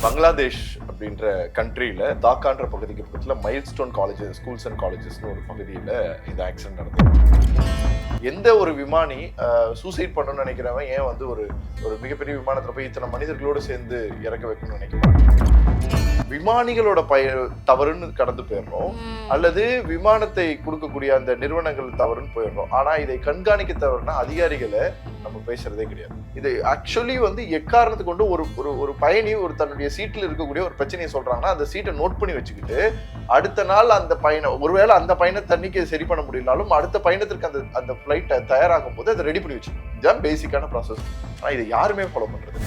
பங்களாதேஷ் அப்படின்ற கண்ட்ரியில் தாக்கான்ற பகுதிக்கு பக்கத்தில் மைல்ஸ்டோன் காலேஜஸ் ஸ்கூல்ஸ் அண்ட் காலேஜஸ்னு ஒரு பகுதியில் இந்த ஆக்சிடென்ட் நடந்தது. எந்த ஒரு விமானி சூசைட் பண்ணணும்னு நினைக்கிறவன் ஏன் வந்து ஒரு மிகப்பெரிய விமானத்தில் போய் இத்தனை மனிதர்களோடு சேர்ந்து இறக்க வைக்கணும்னு நினைக்கிறாங்க? விமானிகளோட தவறுன்னு கடந்து போயிடுறோம், அல்லது விமானத்தை கொடுக்கக்கூடிய அந்த நிறுவனங்கள் தவறுன்னு போயிடுறோம். ஆனா இதை கண்காணிக்க தவறுனா அதிகாரிகளை நம்ம பேசுறதே கிடையாது. இது ஆக்சுவலி வந்து எக்காரணத்துக்கு கொண்டு ஒரு பயணி தன்னுடைய சீட்டில் இருக்கக்கூடிய ஒரு பிரச்சனையை சொல்றாங்கன்னா அந்த சீட்டை நோட் பண்ணி வச்சுக்கிட்டு அடுத்த நாள் அந்த பயணம், ஒருவேளை அந்த பயணத்தை தண்ணிக்கு சரி பண்ண முடியலாலும் அடுத்த பயணத்திற்கு அந்த ஃபிளைட்டை தயாராகும் போது அதை ரெடி பண்ணி வச்சுக்கணும். இதுதான் பேசிக்கான ப்ராசஸ். ஆனா இதை யாருமே ஃபாலோ பண்றது.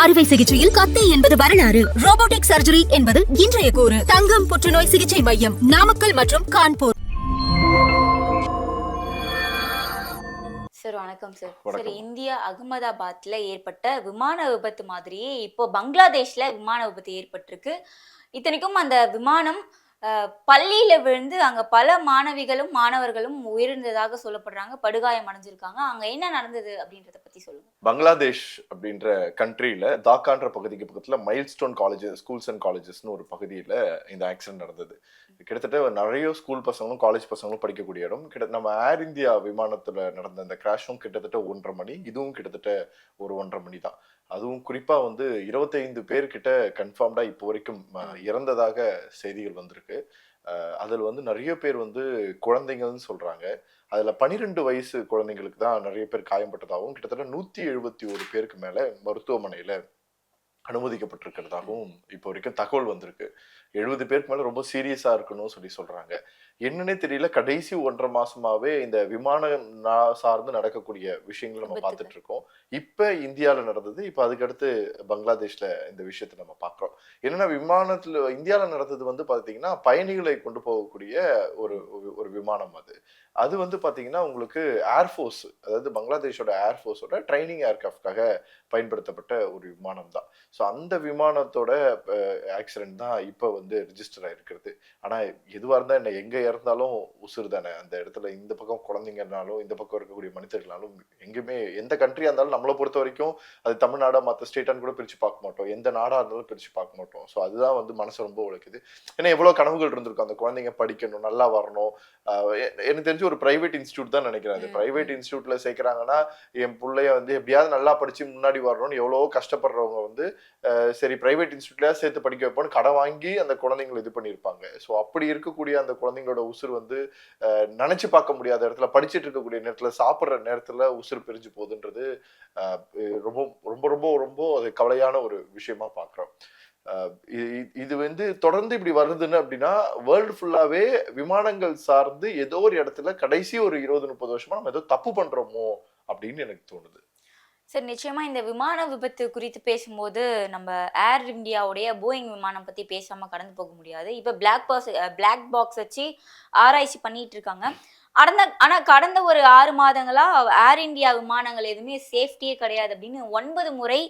அறுவை சிகிச்சையில் கத்தை என்பது வரலாறு, ரோபோட்டிக் சர்ஜரி என்பது இன்றைய கூறு. தங்கம் புற்றுநோய் சிகிச்சை மையம், நாமக்கல் மற்றும் கான்பூர். சார் வணக்கம் சார். சரி, இந்தியா அகமதாபாத்ல ஏற்பட்ட விமான விபத்து மாதிரியே இப்போ பங்களாதேஷ்ல விமான விபத்து ஏற்பட்டிருக்கு. இத்தனைக்கும் அந்த விமானம் பள்ளியில விழுந்து அங்க பல மாணவிகளும் மாணவர்களும் உயிரிழந்ததாக சொல்லப்படுறாங்க, படுகாயம் அடைஞ்சிருக்காங்க. அங்க என்ன நடந்தது அப்படின்றத பத்தி சொல்லுங்க. பங்களாதேஷ் அப்படின்ற கண்ட்ரியில தாக்கான்ற பகுதிக்கு பக்கத்துல மைல்ஸ்டோன் காலேஜஸ் ஸ்கூல்ஸ் அண்ட் காலேஜஸ்னு ஒரு பகுதியில இந்த ஆக்சிடென்ட் நடந்தது. கிட்டத்தட்ட நிறைய ஸ்கூல் பசங்களும் காலேஜ் பசங்களும் படிக்கக்கூடிய இடம். நம்ம ஏர் இந்தியா விமானத்துல நடந்த அந்த கிராஷும் கிட்டத்தட்ட 1:30 மணி, இதுவும் கிட்டத்தட்ட ஒரு 1:30 மணி தான். அதுவும் குறிப்பா வந்து 25 பேர்கிட்ட கன்ஃபார்ம்டா இப்போ வரைக்கும் இறந்ததாக செய்திகள் வந்திருக்கு. அதில் வந்து நிறைய பேர் வந்து குழந்தைங்கன்னு சொல்றாங்க. அதுல 12 வயசு குழந்தைங்களுக்கு தான் நிறைய பேர் காயம்பட்டதாகவும் கிட்டத்தட்ட 171 பேருக்கு மேல மருத்துவமனையில அனுமதிக்கப்பட்டிருக்கிறதாகவும் இப்போ வரைக்கும் தகவல் வந்திருக்கு. 70 பேருக்கு மேல ரொம்ப சீரியஸா இருக்கணும்னு சொல்றாங்க. என்னன்னே தெரியல, கடைசி 1.5 மாசமாவே இந்த விமானம் சார்ந்து நடக்கக்கூடிய விஷயங்களை நம்ம பார்த்துட்டு இருக்கோம். இப்ப இந்தியாவில நடந்தது, இப்ப அதுக்கடுத்து பங்களாதேஷ்ல இந்த விஷயத்தை நம்ம பார்க்கிறோம். என்னன்னா விமானத்துல இந்தியாவில நடந்தது வந்து பாத்தீங்கன்னா பயணிகளை கொண்டு போகக்கூடிய ஒரு விமானம். அது வந்து பாத்தீங்கன்னா உங்களுக்கு ஏர்ஃபோர்ஸ், அதாவது பங்களாதேஷோட ஏர்ஃபோர்ஸோட ட்ரைனிங் ஏர்கிராஃப்டாக பயன்படுத்தப்பட்ட ஒரு விமானம் தான். ஸோ அந்த விமானத்தோட ஆக்சிடென்ட் தான் இப்போ வந்து ரிஜிஸ்டர் ஆயிருக்கிறது. ஆனா எதுவா இருந்தா என்ன, எங்க இருந்தாலும் உசுறு தானே. அந்த இடத்துல இந்த பக்கம் குழந்தைங்கனாலும் இந்த பக்கம் இருக்கக்கூடிய மனிதர்களாலும் எங்குமே எந்த கண்ட்ரியா இருந்தாலும் நம்மளை பொறுத்த வரைக்கும் அது தமிழ்நாடா மற்ற ஸ்டேட்டான்னு கூட பிரிச்சு பார்க்க மாட்டோம், எந்த நாடா இருந்தாலும் பிரிச்சு பார்க்க மாட்டோம். ஸோ அதுதான் வந்து மனசு ரொம்ப உழைக்குது. ஏன்னா எவ்வளவு கனவுகள் இருந்திருக்கும், அந்த குழந்தைங்க படிக்கணும், நல்லா வரணும். எனக்கு தெரிஞ்சு ஒரு பிரைவேட் இன்ஸ்டியூட் தான் நினைக்கிறேன். அது பிரைவேட் இன்ஸ்டியூட்ல சேர்க்கிறாங்கன்னா என் பிள்ளைய வந்து எப்படியாவது நல்லா படிச்சு முன்னாடி வரணும்னு எவ்வளவோ கஷ்டப்படுறவங்க வந்து சரி பிரைவேட் இன்ஸ்டியூட்லயா சேர்த்து படிக்க வைப்போம்னு கடன் வாங்கி அந்த குழந்தைங்களை இது பண்ணியிருப்பாங்க. ஸோ அப்படி இருக்கக்கூடிய அந்த குழந்தைங்களோட உசுறு வந்து நினைச்சு பார்க்க முடியாத இடத்துல, படிச்சுட்டு இருக்கக்கூடிய நேரத்துல, சாப்பிட்ற நேரத்துல உசுறு பிரிஞ்சு போகுதுன்றது ரொம்ப ரொம்ப ரொம்ப ரொம்ப அது கவலையான ஒரு விஷயமா பார்க்குறோம். இது வந்து தொடர்ந்து இப்படி வருதுன்னு அப்படின்னா வேர்ல்டு ஃபுல்லாவே விமானங்கள் சார்ந்து ஏதோ ஒரு இடத்துல கடைசி ஒரு 20-30 வருஷமா நம்ம ஏதோ தப்பு பண்றோமோ அப்படின்னு எனக்கு தோணுது. சார், நிச்சயமா இந்த விமான விபத்து குறித்து பேசும்போது நம்ம ஏர் இந்தியாவுடைய போயிங் விமானம் பத்தி பேசாம கடந்து போக முடியாது. இப்ப பிளாக் பாக்ஸ் வச்சு ஆராய்ச்சி பண்ணிட்டு இருக்காங்க. கடந்த ஒரு 6 மாதங்களா ஏர் இந்தியா விமானங்கள் எதுவுமே சேஃப்டியே கிடையாது அப்படின்னு 9 முறை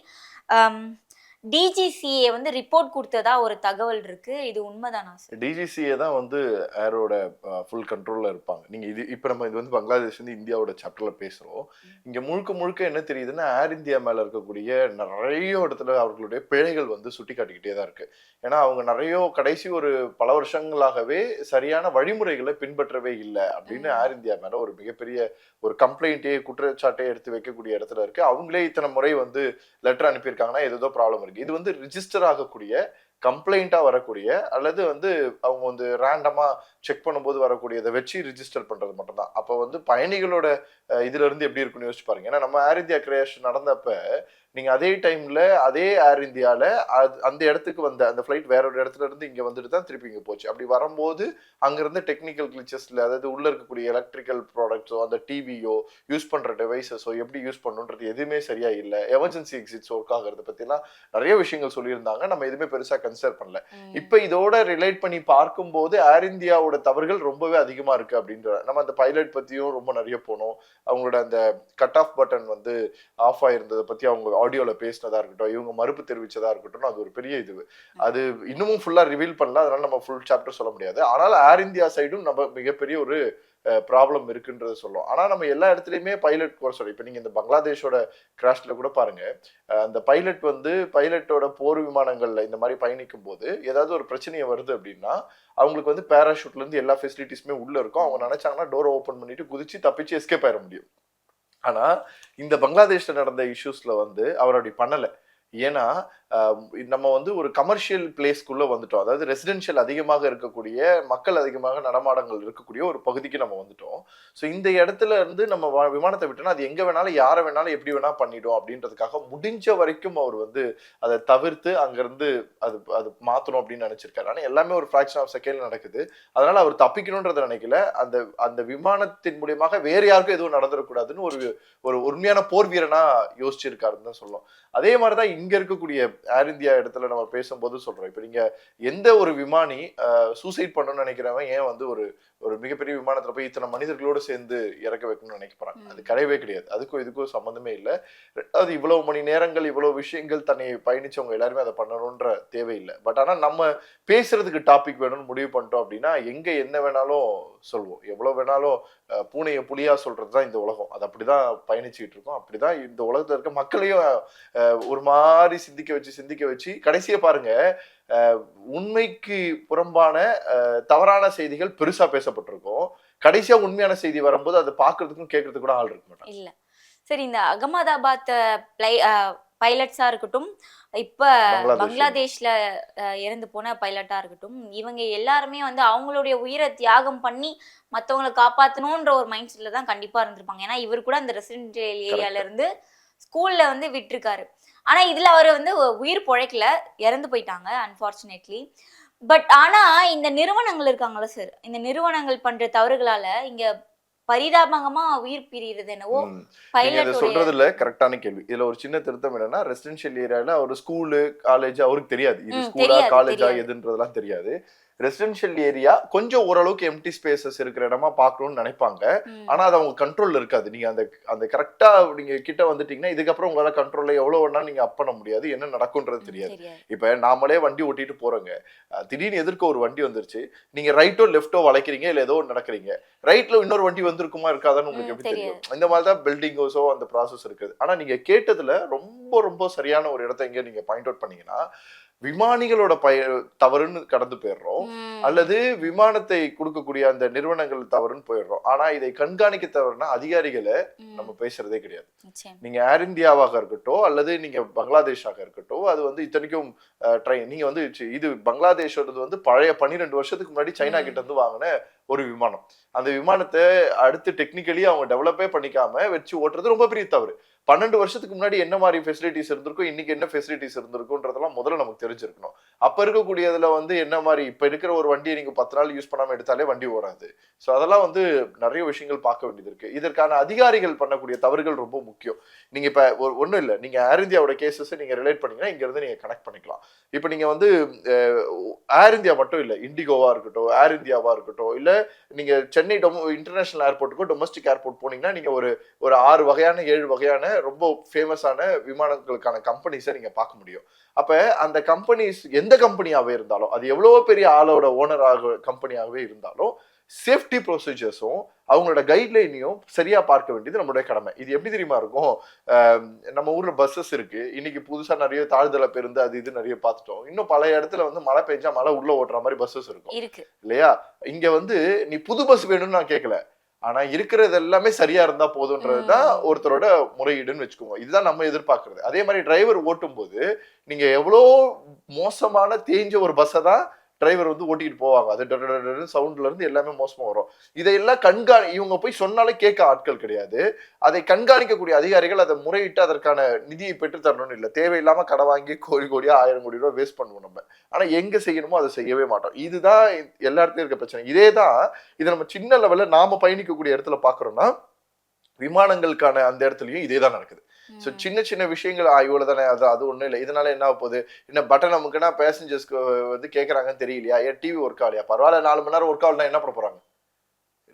டிஜிசிஏ வந்து ரிப்போர்ட் கொடுத்ததா ஒரு தகவல் இருக்கு. இது உண்மைதானா சார்? டிஜிசிஏ தான் வந்து ஏரோட ஃபுல் கண்ட்ரோல்ல இருப்பாங்க. நீங்க இப்ப நம்ம இது வந்து பங்களாதேஷ் வந்து இந்தியாவோட சாப்டர்ல பேசுறோம். இங்க முழுக்க என்ன தெரியுதுன்னா ஏர் இந்தியா மேல இருக்கக்கூடிய நிறைய இடத்துல அவர்களுடைய பிழைகள் வந்து சுட்டி காட்டிக்கிட்டே தான் இருக்கு. ஏன்னா அவங்க நிறைய கடைசி ஒரு பல வருஷங்களாகவே சரியான வழிமுறைகளை பின்பற்றவே இல்லை அப்படின்னு ஏர் இந்தியா மேல ஒரு மிகப்பெரிய ஒரு கம்ப்ளைண்ட்டே குற்றச்சாட்டை எடுத்து வைக்கக்கூடிய இடத்துல இருக்கு. அவங்களே இத்தனை முறை வந்து லெட்டர் அனுப்பியிருக்காங்கன்னா ஏதோ ப்ராப்ளம் இருக்கு. இது வந்து ரிஜிஸ்டர் ஆகக்கூடிய கம்ப்ளைண்டா வரக்கூடிய அல்லது வந்து அவங்க வந்து ரேண்டமா செக் பண்ணும்போது வரக்கூடியதை வச்சு ரிஜிஸ்டர் பண்றது மட்டும்தான். அப்போ வந்து பயணிகளோட இதுல இருந்து எப்படி இருக்குன்னு யோசிச்சு பாருங்க. ஏன்னா நம்ம ஏர் இந்தியா கிராஷ் நடந்தப்ப நீங்க அதே டைம்ல அதே ஏர் இந்தியால அந்த இடத்துக்கு வந்த அந்த ஃபிளைட் வேற ஒரு இடத்துல இருந்து இங்க வந்துட்டு தான் திருப்பி இங்க போச்சு. அப்படி வரும்போது அங்கிருந்து டெக்னிக்கல் கிளிச்சஸ்ல, அதாவது உள்ள இருக்கக்கூடிய எலக்ட்ரிக்கல் ப்ராடக்ட்ஸோ அந்த டிவியோ யூஸ் பண்ற டிவைசஸோ எப்படி யூஸ் பண்ணுன்றது எதுவுமே சரியா இல்லை. எமர்ஜென்சி எக்ஸிட்ஸ் ஒர்க் ஆகிறத பத்திலாம் நிறைய விஷயங்கள் சொல்லியிருந்தாங்க. நம்ம எதுவுமே பெருசா கன்சிடர் பண்ணல. இப்ப இதோட ரிலேட் பண்ணி பார்க்கும்போது ஏர் இந்தியாவோட தவறுகள் ரொம்பவே அதிகமா இருக்கு அப்படின்ற. நம்ம அந்த பைலட் பத்தியும் ரொம்ப நிறைய போனோம். அவங்களோட அந்த கட் ஆஃப் பட்டன் வந்து ஆஃப் ஆயிருந்ததை பத்தி அவங்க ஆடியோல பேசினதா இருக்கட்டும், இவங்க மறுப்பு தெரிவிச்சதா இருக்கட்டும், அது ஒரு பெரிய இது. அது இன்னமும் ஃபுல்லா ரிவீல் பண்ணல, அதனால நம்ம ஃபுல் சாப்டர் சொல்ல முடியாது. ஆனால் ஏர் இந்தியா சைடும் நம்ம மிகப்பெரிய ஒரு ப்ராப்ளம் இருக்குன்றத சொல்லும். ஆனா நம்ம எல்லா இடத்துலயுமே பைலட் குறை சொல்றோம். இப்ப நீங்க இந்த பங்களாதேஷோட கிராஷ்ல கூட பாருங்க, அந்த பைலட் வந்து பைலட்டோட போர் விமானங்கள்ல இந்த மாதிரி பயணிக்கும் போது ஏதாவது ஒரு பிரச்சனையை வருது அப்படின்னா அவங்களுக்கு வந்து பேராஷூட்ல இருந்து எல்லா ஃபெசிலிட்டிஸுமே உள்ள இருக்கும். அவங்க நினைச்சாங்கன்னா டோரை ஓபன் பண்ணிட்டு குதிச்சு தப்பிச்சு எஸ்கேப் ஆயிட முடியும். ஆனா இந்த பங்களாதேஷ்ல நடந்த இஷ்யூஸ்ல வந்து அவர் அப்படி பண்ணல. ஏன்னா நம்ம வந்து ஒரு கமர்ஷியல் பிளேஸ்க்குள்ள வந்துட்டோம். அதாவது ரெசிடென்ஷியல் அதிகமாக இருக்கக்கூடிய, மக்கள் அதிகமாக நடமாடங்கள் இருக்கக்கூடிய ஒரு பகுதிக்கு நம்ம வந்துட்டோம். ஸோ இந்த இடத்துல இருந்து நம்ம விமானத்தை விட்டோம்னா அது எங்க வேணாலும் யாரை வேணாலும் எப்படி வேணா பண்ணிடும் அப்படின்றதுக்காக முடிஞ்ச வரைக்கும் அவர் வந்து அதை தவிர்த்து அங்கிருந்து அது அது மாத்தணும் அப்படின்னு நினைச்சிருக்காரு. ஆனா எல்லாமே ஒரு ஃபிராக்ஷன் ஆஃப் செகண்ட் நடக்குது. அதனால அவர் தப்பிக்கணும்ன்றத நினைக்கல. அந்த அந்த விமானத்தின் மூலியமாக வேற யாருக்கும் எதுவும் நடந்துடக்கூடாதுன்னு ஒரு ஒரு உண்மையான போர் வீரனா யோசிச்சிருக்காருன்னு தான் சொல்லலாம். அதே மாதிரிதான் இங்க இருக்கக்கூடிய ஏர் இந்தியா இடத்துல நம்ம பேசும்போது சொல்றோம். இப்ப நீங்க எந்த ஒரு விமானி சூசைட் பண்ணணும்னு நினைக்கிறவன் ஏன் வந்து ஒரு ஒரு மிகப்பெரிய விமானத்துல போய் இத்தனை மனிதர்களோடு சேர்ந்து இறக்க வைக்கணும்னு நினைக்கிறாங்க? அது கிடையவே கிடையாது. அதுக்கும் இதுக்கும் சம்பந்தமே இல்லை. ரெண்டாவது, இவ்வளவு மணி நேரங்கள் இவ்வளவு விஷயங்கள் தன்னை பயணிச்சவங்க எல்லாருமே அதை பண்ணணும்ன்ற தேவையில்லை. பட் ஆனா நம்ம பேசுறதுக்கு டாபிக் வேணும்னு முடிவு பண்ணிட்டோம் அப்படின்னா எங்க என்ன வேணாலும் சொல்லுவோம். எவ்வளவு வேணாலும் பூனையை புலியா சொல்றதுதான் இந்த உலகம். அது அப்படிதான் பயணிச்சுக்கிட்டு இருக்கோம். அப்படிதான் இந்த உலகத்துல இருக்க மக்களையும் ஒரு மாதிரி சிந்திக்க வச்சு கடைசியை பாருங்க, உண்மைக்கு புறம்பான தவறான செய்திகள் பெருசா பேசப்பட்டிருக்கும். கடைசியா உண்மையான செய்தி வரும்போது அதை பாக்குறதுக்கும் கேட்கறதுக்கு கூட ஆள் இருக்க மாட்டாங்க. இல்ல சரி, இந்த அகமதாபாத் பைலட்ஸா இருக்கட்டும், இப்ப பங்களாதேஷ்ல இறந்து போன பைலட்டா இருக்கட்டும், இவங்க எல்லாருமே வந்து அவங்களுடைய உயிரை தியாகம் பண்ணி மத்தவங்களை காப்பாத்தணும்ன்ற ஒரு மைண்ட் செட்ல தான் கண்டிப்பா இருந்திருப்பாங்க. ஏன்னா இவர் கூட அந்த ரெசிடென்ஷியல் ஏரியால இருந்து ஸ்கூல்ல வந்து விட்டுருக்காரு. ஆனா இதுல அவர் வந்து உயிர் பொழைக்கல, இறந்து போயிட்டாங்க அன்பார்ச்சுனேட்லி. பட் ஆனா இந்த நிறுவனங்கள் இருக்காங்கல்ல சார், இந்த நிறுவனங்கள் பண்ற தவறுகளால இங்க பரிதாபகமா உயிர் பிரிகிறது என்னவோ சொல்றதுல கரெக்டான கேள்வி. இதுல ஒரு சின்ன திருத்தம் என்னன்னா, ரெசிடென்ஷியல் ஏரியால ஒரு ஸ்கூலு காலேஜ் அவருக்கு தெரியாது. இது ஸ்கூலா காலேஜா எதுன்றதெல்லாம் தெரியாது. ரெசிடென்ஷியல் ஏரியா கொஞ்சம் ஓரளவுக்கு எம்டி ஸ்பேசஸ் இருக்கிற இடமா பார்க்கணும்னு நினைப்பாங்க. ஆனா அது அவங்க கண்ட்ரோல்ல இருக்காது. நீங்க அந்த அந்த கரெக்டா நீங்க கிட்ட வந்துட்டீங்கன்னா இதுக்கப்புறம் உங்களால கண்ட்ரோல்ல எவ்வளவு வேணா நீங்க அப் பண்ண முடியாது. என்ன நடக்கும்ன்றது தெரியாது. இப்ப நாமளே வண்டி ஓட்டிட்டு போறோங்க, திடீர்னு எதிர்க்க ஒரு வண்டி வந்துருச்சு, நீங்க ரைட்டோ லெஃப்டோ வளைக்கிறீங்க, இல்ல ஏதோ நடக்கிறீங்க, ரைட்ல இன்னொரு வண்டி வந்திருக்குமா இருக்காதான்னு உங்களுக்கு எப்படி தெரியும்? இந்த மாதிரிதான் பில்டிங்கோஸோ அந்த ப்ராசஸ் இருக்குது. ஆனா நீங்க கேட்டதுல ரொம்ப ரொம்ப சரியான ஒரு இடத்த இங்க நீங்க பாயிண்ட் அவுட் பண்ணீங்கன்னா, விமானிகளோட தவறுன்னு கடந்து போயிடுறோம், அல்லது விமானத்தை கொடுக்கக்கூடிய அந்த நிறுவனங்கள் தவறுன்னு போயிடுறோம். ஆனா இதை கண்காணிக்க தவறுனா அதிகாரிகளை நம்ம பேசுறதே கிடையாது. நீங்க ஏர் இந்தியாவாக இருக்கட்டும் அல்லது நீங்க பங்களாதேஷாக இருக்கட்டும், அது வந்து இத்தனைக்கும் நீங்க வந்து இது பங்களாதேஷோடது வந்து பழைய 12 வருஷத்துக்கு முன்னாடி சைனா கிட்ட இருந்து வாங்கின ஒரு விமானம். அந்த விமானத்தை அடுத்து டெக்னிக்கலி அவங்க டெவலப்பே பண்ணிக்காம வச்சு ஓட்டுறது ரொம்ப பெரிய தவறு. 12 வருஷத்துக்கு முன்னாடி என்ன மாதிரி ஃபெசிலிட்டிஸ் இருந்திருக்கும், இன்னைக்கு என்ன ஃபெசிலிட்டிஸ் இருந்திருக்கும்ன்றதெல்லாம் முதல்ல நமக்கு தெரிஞ்சிருக்கணும். அப்ப இருக்கக்கூடியதுல வந்து என்ன மாதிரி இப்ப இருக்கிற ஒரு வண்டியை நீங்க 10 நாள் யூஸ் பண்ணாம எடுத்தாலே வண்டி ஓடாது. ஸோ அதெல்லாம் வந்து நிறைய விஷயங்கள் பார்க்க வேண்டியது இருக்கு. இதற்கான அதிகாரிகள் பண்ணக்கூடிய தவறுகள் ரொம்ப முக்கியம். நீங்க இப்ப ஒன்றும் இல்லை, நீங்க ஏர் இந்தியாவோட கேசஸ் நீங்க ரிலேட் பண்ணீங்கன்னா இங்க இருந்து நீங்க கனெக்ட் பண்ணிக்கலாம். இப்ப நீங்க வந்து ஏர் இந்தியா மட்டும் இல்லை, இண்டிகோவா இருக்கட்டும், ஏர் இந்தியாவா இருக்கட்டும், இல்ல நீங்க சென்னை இன்டர்நேஷனல் ஏர்போர்ட்டுக்கோ டொமஸ்டிக் ஏர்போர்ட் போனீங்கன்னா நீங்க ஒரு 6 வகையான 7 வகையான ரொம்ப ஃபேமஸான விமானங்களுக்கான கம்பெனிஸை நீங்க பார்க்க முடியும். அப்ப அந்த கம்பெனிஸ் எந்த கம்பெனியாவே இருந்தாலும், அது எவ்வளவோ பெரிய ஆளோட ஓனராக கம்பெனியாகவே இருந்தாலும், சேஃப்டி ப்ரொசீஜர்ஸும் அவங்களோட கைட்லைனையும் சரியா பார்க்க வேண்டியது நம்மளுடைய கடமை. இது எப்படி தெரியுமா இருக்கும்? நம்ம ஊர்ல பஸ்ஸஸ் இருக்கு, இன்னைக்கு புதுசா நிறைய தாழ்தள பேருந்து அது இது நிறைய பார்த்துட்டோம். இன்னும் பல இடத்துல வந்து மழை பெஞ்சா மழை உள்ள ஓட்டுற மாதிரி பஸ்ஸஸ் இருக்கும் இல்லையா? இங்க வந்து நீ புது பஸ் வேணும்னு நான் கேட்கல, ஆனா இருக்கிறது எல்லாமே சரியா இருந்தா போதுன்றதுதான் ஒருத்தரோட முறையீடுன்னு வச்சுக்கோங்க. இதுதான் நம்ம எதிர்பார்க்கறது. அதே மாதிரி டிரைவர் ஓட்டும் போது நீங்க எவ்வளோ மோசமான தேஞ்ச ஒரு பஸ்ஸை தான் டிரைவர் வந்து ஓட்டிட்டு போவாங்க. அது சவுண்ட்ல இருந்து எல்லாமே மோசமா வரும். இதையெல்லாம் இவங்க போய் சொன்னாலே கேட்க ஆட்கள் கிடையாது. அதை கண்காணிக்கக்கூடிய அதிகாரிகள் அதை முறையிட்டு அதற்கான நிதியை பெற்று தரணும்னு இல்லை, தேவையில்லாம கடை வாங்கி கோடியா 1000 கோடி ரூபாய் வேஸ்ட் பண்ணுவோம் நம்ம. ஆனா எங்க செய்யணுமோ அதை செய்யவே மாட்டோம். இதுதான் எல்லா இடத்துலயும் இருக்க பிரச்சனை. இதேதான் இதை நம்ம சின்ன லெவல்ல நாம பயணிக்கக்கூடிய இடத்துல பாக்குறோம்னா, விமானங்களுக்கான அந்த இடத்துலயும் இதேதான் நடக்குது. ஸோ சின்ன சின்ன விஷயங்கள் இவ்வளவு தானே, அது ஒண்ணும் இல்லை, இதனால என்ன போகுது, என்ன பட்டன் நமக்குன்னா பேசஞ்சர்ஸ்க்கு வந்து கேட்கறாங்கன்னு தெரியலையா, ஏன் டிவி ஒர்க் ஆகலையா, பரவாயில்ல 4 மணி நேரம் ஒர்க் ஆகலாம், என்ன பண்ண போறாங்க?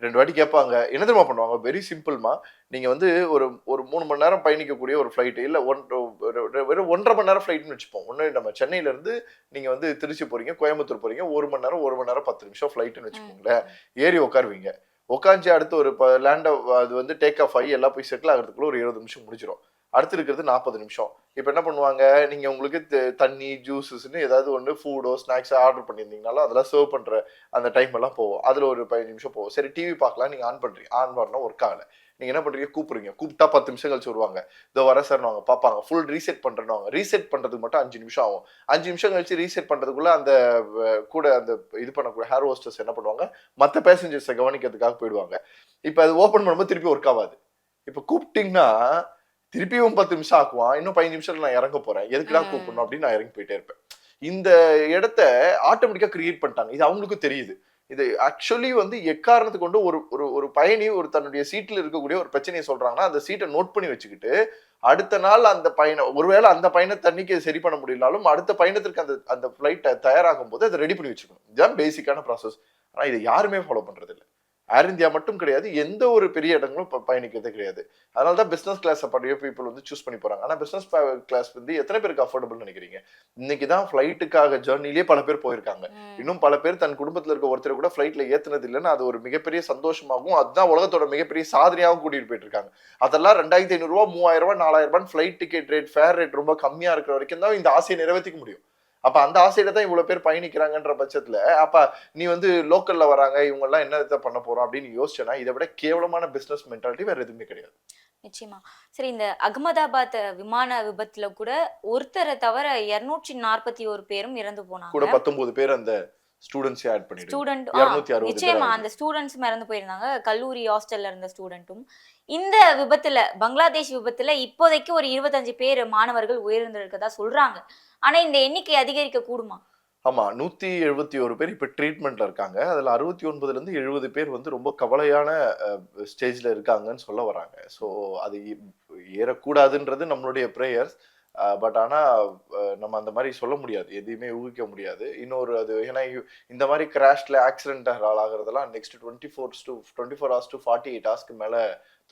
2 வாட்டி கேட்பாங்க. என்ன தெரியுமா பண்ணுவாங்க? வெரி சிம்பிள்மா, நீங்க வந்து ஒரு 3 மணி நேரம் பயணிக்கக்கூடிய ஒரு ஃபிளைட் இல்ல வெறும் 1.5 மணி நேரம் ஃபிளைட்னு வச்சுப்போம். ஒன்று நம்ம சென்னையில இருந்து நீங்க வந்து திருச்சி போறீங்க, கோயம்புத்தூர் போறீங்க, 1 மணி நேரம் 10 நிமிஷம் ஃபிளைட்னு வச்சுக்கோங்களேன். ஏறி உட்காருவீங்க, உட்காந்து அடுத்து ஒரு லேண்ட் அது வந்து டேக் ஆஃப் ஆகி எல்லாம் போய் செட்டில் ஆகிறதுக்குள்ள ஒரு 20 நிமிஷம் முடிச்சிடும். அடுத்து இருக்கிறது 40 நிமிஷம். இப்போ என்ன பண்ணுவாங்க, நீங்க உங்களுக்கு தண்ணி ஜூஸஸ்ன்னு ஏதாவது ஒன்று ஃபுடோ ஸ்நாக்ஸோ ஆர்டர் பண்ணியிருந்தீங்கனாலும் அதெல்லாம் சர்வ் பண்ற அந்த டைம் எல்லாம் போகும். அதுல ஒரு 15 நிமிஷம் போகும். சரி டிவி பார்க்கலாம், நீங்க ஆன் பண்றீங்க, ஆன் பண்ணா ஒர்க் ஆகல. நீங்க என்ன பண்றீங்க, கூப்பிடுறீங்க, கூப்பிட்டா 10 நிமிஷம் கழிச்சு வருவாங்க, இதோ வர சார் வாங்க பார்ப்பாங்க, ஃபுல் ரீசெட் பண்றேன்னு. ரீசெட் பண்றதுக்கு மட்டும் 5 நிமிஷம் ஆகும். 5 நிமிஷம் கழிச்சு ரீசெட் பண்றதுக்குள்ள அந்த கூட அந்த இது பண்ணக்கூடிய ஹேர் ஹோஸ்டர்ஸ் என்ன பண்ணுவாங்க, மற்ற பேசஞ்சர்ஸை கவனிக்கிறதுக்காக போயிடுவாங்க. இப்போ அது ஓப்பன் பண்ணும்போது திருப்பி ஒர்க் ஆகாது. இப்போ கூப்பிட்டீங்கன்னா திருப்பியும் 10 நிமிஷம் ஆக்குவான், இன்னும் 15 நிமிஷத்துல நான் இறங்க போறேன், எதுக்குடா கூப்பிடணும் அப்படின்னு நான் இறங்கி போயிட்டே இருப்பேன். இந்த இடத்த ஆட்டோமேட்டிக்கா கிரியேட் பண்ணிட்டாங்க. இது அவங்களுக்கும் தெரியுது. இது ஆக்சுவலி வந்து எக்காரணத்துக்கு கொண்டு ஒரு பயணி ஒரு தன்னுடைய சீட்ல இருக்கக்கூடிய ஒரு பிரச்சனையை சொல்றாங்கன்னா அந்த சீட்டை நோட் பண்ணி வச்சுக்கிட்டு அடுத்த நாள் அந்த பயணம், ஒருவேளை அந்த பயணத்தை அன்னைக்கு சரி பண்ண முடியலாலும் அடுத்த பயணத்திற்கு அந்த ஃபிளைட் தயாராகும் போது அதை ரெடி பண்ணி வச்சுக்கணும். இதுதான் பேசிக்கான ப்ராசஸ். ஆனா இதை யாருமே ஃபாலோ பண்றது இல்லை. ஏர் இந்தியா மட்டும் கிடையாது, எந்த ஒரு பெரிய இடங்களும் பயணிக்கிறது கிடையாது. அதனாலதான் பிசினஸ் கிளாஸ் படிய பீப்புள் வந்து சூஸ் பண்ணி போறாங்க. ஆனா பிசினஸ் கிளாஸ் வந்து எத்தனை பேருக்கு அஃபோர்டபுள் நினைக்கிறீங்க? இன்னைக்குதான் ஃபிளைட்டுக்காக ஜேர்னிலேயே பல பேர் போயிருக்காங்க. இன்னும் பல பேர் தன் குடும்பத்துல இருக்க ஒருத்தர் கூட ஃபிளைட்ல ஏத்துனது இல்லைன்னு அது ஒரு மிகப்பெரிய சந்தோஷமாகவும் அதுதான் உலகத்தோட மிகப்பெரிய சாதனையாகவும் கூட்டிட்டு போயிட்டு இருக்காங்க. அதெல்லாம் 2500 ரூபா, 3000 ரூபாய், 4000 ரூபாய் flight ticket rate, fare rate ரொம்ப கம்மியா இருக்கிற வரைக்கும் தான் இந்த ஆசையை நிறைவேற்றிக்க முடியும். அப்ப அந்த ஆசையில தான் இவ்வளவு பேர் பயணிக்கிறாங்கன்ற பட்சத்துல அப்ப நீ வந்து லோக்கல்ல வராங்க இவங்க எல்லாம் என்ன பண்ண போறோம் அப்படின்னு யோசிச்சேன்னா இதை விட கேவலமான பிசினஸ் மென்டாலிட்டி வேற எதுவுமே கிடையாது. நிச்சயமா. சரி, இந்த அகமதாபாத் விமான விபத்துல கூட ஒருத்தரை தவிர 241 பேரும் இறந்து போனாங்க. கூட 19 பேர் அந்த ஸ்டூடெண்ட்ஸ் ஆட் பண்ணிட்டு ஸ்டூடெண்ட் 260 நிச்சயமா அந்த ஸ்டூடெண்ட்ஸும் இறந்து போயிருந்தாங்க, கல்லூரி ஹாஸ்டல்ல இருந்த ஸ்டூடெண்ட்டும். இந்த விபத்துல, பங்களாதேஷ் விபத்துல இப்போதைக்கு ஒரு 25 பேர் மாணவர்கள் உயிரிழந்திருக்கதா சொல்றாங்க. ஆனா இந்த எண்ணிக்கை அதிகரிக்க கூடுமா? ஆமா, 171 பேர் இப்ப ட்ரீட்மெண்ட்ல இருக்காங்க. அதுல 69ல இருந்து 70 பேர் வந்து ரொம்ப கவலையான ஸ்டேஜ்ல இருக்காங்கன்னு சொல்ல வராங்க. ஸோ அது ஏறக்கூடாதுன்றது நம்மளுடைய ப்ரேயர்ஸ். பட் ஆனா நம்ம அந்த மாதிரி சொல்ல முடியாது, எதையுமே ஊகிக்க முடியாது. இன்னொரு அது ஏன்னா இந்த மாதிரி கிராஷ்ல accident ஆகிறதெல்லாம் next 24 hours to 48 hours மேல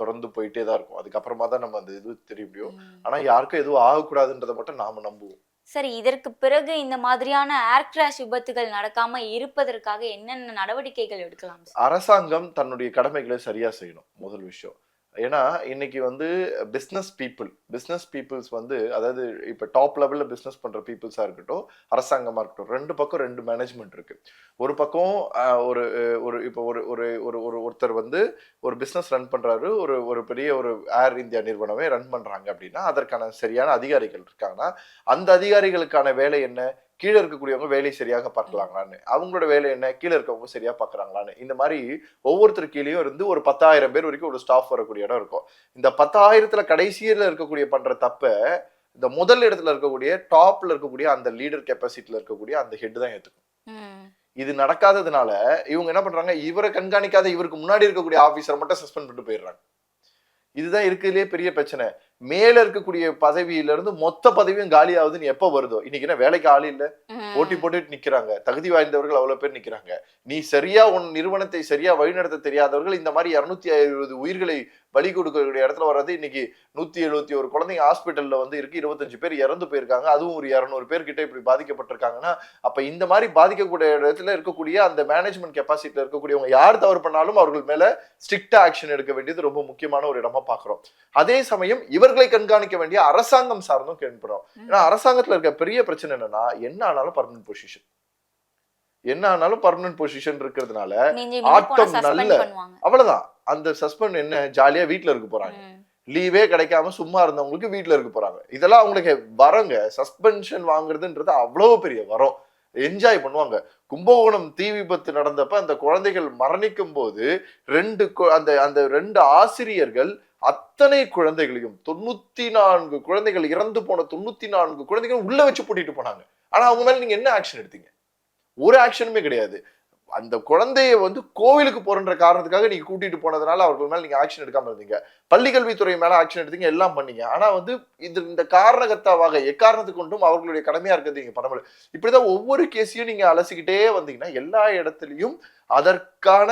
தொடர்ந்து போயிட்டே தான் இருக்கும். அதுக்கப்புறமா தான் நம்ம அந்த இது தெரிய முடியும். ஆனா யாருக்கும் எதுவும் ஆகக்கூடாதுன்றதை மட்டும் நாம நம்புவோம். சரி, இதற்கு பிறகு இந்த மாதிரியான ஏர் கிராஷ் விபத்துகள் நடக்காம இருப்பதற்காக என்னென்ன நடவடிக்கைகள் எடுக்கலாம்? அரசாங்கம் தன்னுடைய கடமைகளை சரியா செய்யணும் முதல் விஷயம். ஏன்னா இன்னைக்கு வந்து பிஸ்னஸ் பீப்புள்ஸ் வந்து அதாவது இப்ப டாப் லெவல்ல பிஸ்னஸ் பண்ற பீப்புள்ஸா இருக்கட்டும், அரசாங்கமா இருக்கட்டும், ரெண்டு பக்கம் ரெண்டு மேனேஜ்மெண்ட் இருக்கு. ஒரு பக்கம் ஒரு ஒரு இப்போ ஒருத்தர் வந்து ஒரு பிஸ்னஸ் ரன் பண்றாரு, ஒரு பெரிய ஒரு ஏர் இந்தியா நிறுவனமே ரன் பண்றாங்க அப்படின்னா அதற்கான சரியான அதிகாரிகள் இருக்காங்கன்னா அந்த அதிகாரிகளுக்கான வேலை என்ன, கீழே இருக்கக்கூடியவங்க வேலை சரியாக பார்க்கலாங்களான்னு, அவங்களோட வேலை என்ன, கீழே இருக்கவங்க சரியா பார்க்கறாங்களான்னு, இந்த மாதிரி ஒவ்வொருத்தர் கீழேயும் இருந்து ஒரு 10,000 பேர் வரைக்கும் ஒரு ஸ்டாஃப் வரக்கூடிய இடம் இருக்கும். இந்த 10,000த்துல கடைசியில இருக்கக்கூடிய பண்ற தப்ப இந்த முதல் இடத்துல இருக்கக்கூடிய டாப்ல இருக்கக்கூடிய அந்த லீடர் கெப்பாசிட்டில இருக்கக்கூடிய அந்த ஹெட் தான் ஏத்துக்கும். இது நடக்காததுனால இவங்க என்ன பண்றாங்க, இவரை கண்காணிக்காத இவருக்கு முன்னாடி இருக்கக்கூடிய ஆபீசரை மட்டும் சஸ்பெண்ட் பண்ணிட்டு போயிடுறாங்க. இதுதான் இருக்கிறதுலே பெரிய பிரச்சனை. மேல இருக்கக்கூடிய பதவியில இருந்து மொத்த பதவியும் காலி ஆகுதுன்னு எப்ப வருதோ, இன்னைக்கு என்ன வேலைக்கு ஆள் இல்ல, போட்டி போட்டுட்டு நிக்கிறாங்க, தகுதி வாய்ந்தவர்கள் அவ்வளவு பேர் நிக்கிறாங்க. நீ சரியா உன் நிறுவனத்தை சரியா வழிநடத்த தெரியாதவர்கள் இந்த மாதிரி 250 உயிர்களை பலி கொடுக்கக்கூடிய இடத்துல வர்றது. இன்னைக்கு 171 குழந்தைங்க ஹாஸ்பிட்டல்ல வந்து இருக்கு, 25 பேர் இறந்து போயிருக்காங்க, அதுவும் ஒரு 200 பேர் கிட்ட இப்படி பாதிக்கப்பட்டிருக்காங்கன்னா அப்ப இந்த மாதிரி பாதிக்கக்கூடிய இடத்துல இருக்கக்கூடிய அந்த மேனேஜ்மெண்ட் கெப்பாசிட்டில இருக்கக்கூடியவங்க யார் தவறு பண்ணாலும் அவர்கள் மேல ஸ்ட்ரிக்டா ஆக்ஷன் எடுக்க வேண்டியது ரொம்ப முக்கியமான ஒரு இடமா பாக்குறோம். அதே சமயம் இவர்களை கண்காணிக்க வேண்டிய அரசாங்கம் சார்ந்தும் கேட்கிறோம். ஏன்னா அரசாங்கத்துல இருக்க பெரிய பிரச்சனை என்னன்னா என்ன ஆனாலும் பர்மனன்ட் பொசிஷன் இருக்கிறதுனால ஆட்டம் நல்ல அவ்வளவுதான். அந்த சஸ்பெண்ட் என்ன ஜாலியா வீட்டுல இருக்க போறாங்க, லீவே கிடைக்காம சும்மா இருந்தவங்களுக்கு வீட்டுல இருக்க போறாங்க. இதெல்லாம் அவங்களுக்கு வரங்க. சஸ்பென்ஷன் வாங்குறதுன்றது அவ்வளவு பெரிய வரம், என்ஜாய் பண்ணுவாங்க. கும்பகோணம் தீ விபத்து நடந்தப்ப அந்த குழந்தைகள் மரணிக்கும் போது அந்த 2 ஆசிரியர்கள் அத்தனை குழந்தைகளையும் 94 குழந்தைகள் இறந்து போன 94 குழந்தைகள் உள்ள வச்சு பூட்டிட்டு போனாங்க. ஆனா அவங்க மேல நீங்க என்ன ஆக்ஷன் எடுத்தீங்க? ஒரு ஆக்ஷனுமே கிடையாது. அந்த குழந்தைய வந்து கோவிலுக்கு போறன்ற காரணத்துக்காக நீங்க கூட்டிட்டு போனதுனால அவர்கள் மேல நீங்க ஆக்ஷன் எடுக்காம இருந்தீங்க, பள்ளி கல்வித்துறை மேல ஆக்ஷன் எடுத்தீங்க, எல்லாம் பண்ணீங்க. ஆனா வந்து இந்த காரணகர்த்தாவாக எக்காரணத்துக்கு கொண்டும் அவர்களுடைய கடமையா இருக்கிறது நீங்க பண்ண முடியல. இப்படிதான் ஒவ்வொரு கேஸையும் நீங்க அலசிக்கிட்டே வந்தீங்கன்னா எல்லா இடத்துலயும் அதற்கான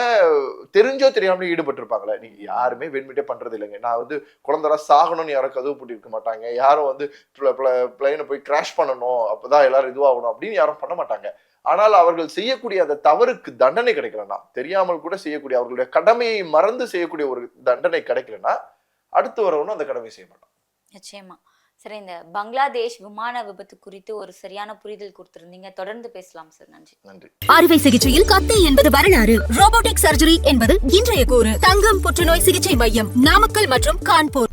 தெரிஞ்சோ தெரியாமலே ஈடுபட்டிருப்பாங்களே. நீங்க யாருமே வெண்மிட்டே பண்றது இல்லைங்க. நான் வந்து குழந்தை சாகணும்னு யாரும் கதவு பூட்டி இருக்க மாட்டாங்க, யாரும் வந்து பிளைனை போய் கிராஷ் பண்ணணும் அப்பதான் எல்லாரும் இதுவாகணும் அப்படின்னு யாரும் பண்ண மாட்டாங்க. ஆனால் அவர்கள் செய்யக்கூடிய அந்த தவறுக்கு தண்டனை கிடைக்கலன்னா, தெரியாமல் கூட செய்யக்கூடிய அவர்களுடைய கடமையை மறந்து செய்யக்கூடிய ஒரு தண்டனை கிடைக்கலன்னா அடுத்து வரவனும் அந்த கடமையை செய்ய மாட்டான். நிச்சயமா. சரி, இந்த பங்களாதேஷ் விமான விபத்து குறித்து ஒரு சரியான புரிதல் கொடுத்திருந்தீங்க. தொடர்ந்து பேசலாம் சார். நன்றி. நன்றி. அறுவை சிகிச்சையில் கத்தை என்பது வரலாறு, ரோபோட்டிக் சர்ஜரி என்பது இன்றைய கூறு. தங்கம் புற்றுநோய் சிகிச்சை மையம், நாமக்கல் மற்றும் கான்பூர்.